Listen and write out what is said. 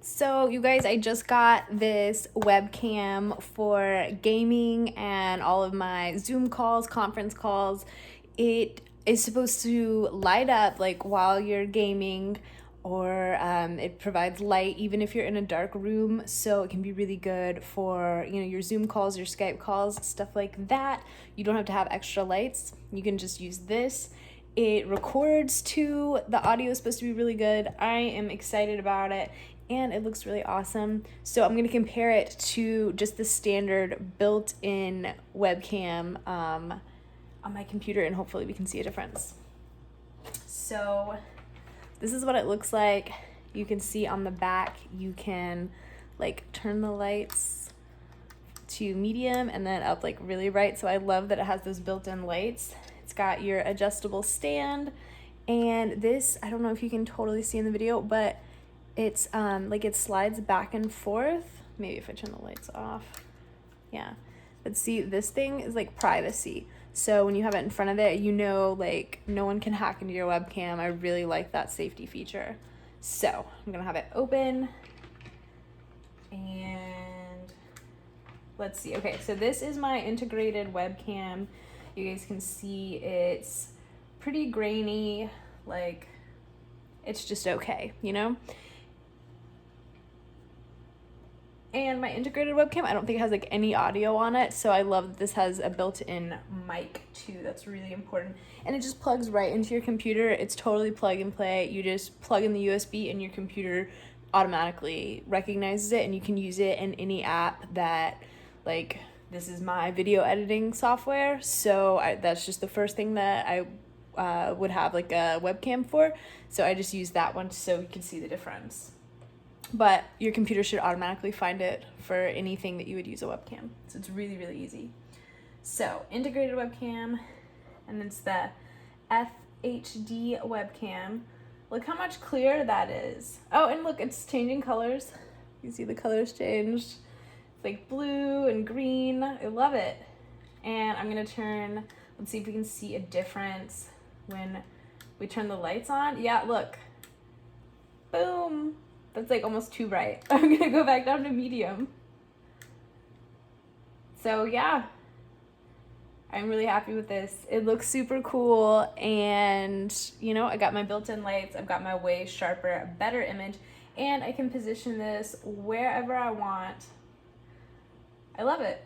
So you guys, I just got this webcam for gaming and all of my Zoom calls, conference calls. It is supposed to light up like while you're gaming, or it provides light even if you're in a dark room, so it can be really good for, you know, your Zoom calls, your Skype calls, stuff like that. You don't have to have extra lights. You can just use this. It records too. The audio is supposed to be really good. I am excited about it and it looks really awesome. So I'm going to compare it to just the standard built-in webcam on my computer, and hopefully we can see a difference. So this is what it looks like. You can see on the back, you can like turn the lights to medium and then up like really bright. So I love that it has those built-in lights. It's got your adjustable stand, and this, I don't know if you can totally see in the video, but it's like it slides back and forth. Maybe if I turn the lights off. Yeah. But see, this thing is like privacy. So when you have it in front of it, you know, like no one can hack into your webcam. I really like that safety feature. So I'm gonna have it open and let's see. Okay, so this is my integrated webcam. You guys can see it's pretty grainy, like it's just okay, you know? And my integrated webcam, I don't think it has like any audio on it, so I love that this has a built-in mic too. That's really important. And it just plugs right into your computer. It's totally plug and play. You just plug in the USB and your computer automatically recognizes it, and you can use it in any app that, like, this is my video editing software, so that's just the first thing that I would have like a webcam for. So I just use that one so you can see the difference. But your computer should automatically find it for anything that you would use a webcam. So it's really, really easy. So integrated webcam, and it's the FHD webcam. Look how much clearer that is. Oh, and look, it's changing colors. You see the colors changed. It's like blue and green. I love it. And I'm gonna turn, let's see if we can see a difference when we turn the lights on. Yeah, look. Boom. That's like almost too bright. I'm gonna go back down to medium. So yeah, I'm really happy with this. It looks super cool, and you know, I got my built-in lights, I've got my way sharper, better image, and I can position this wherever I want. I love it.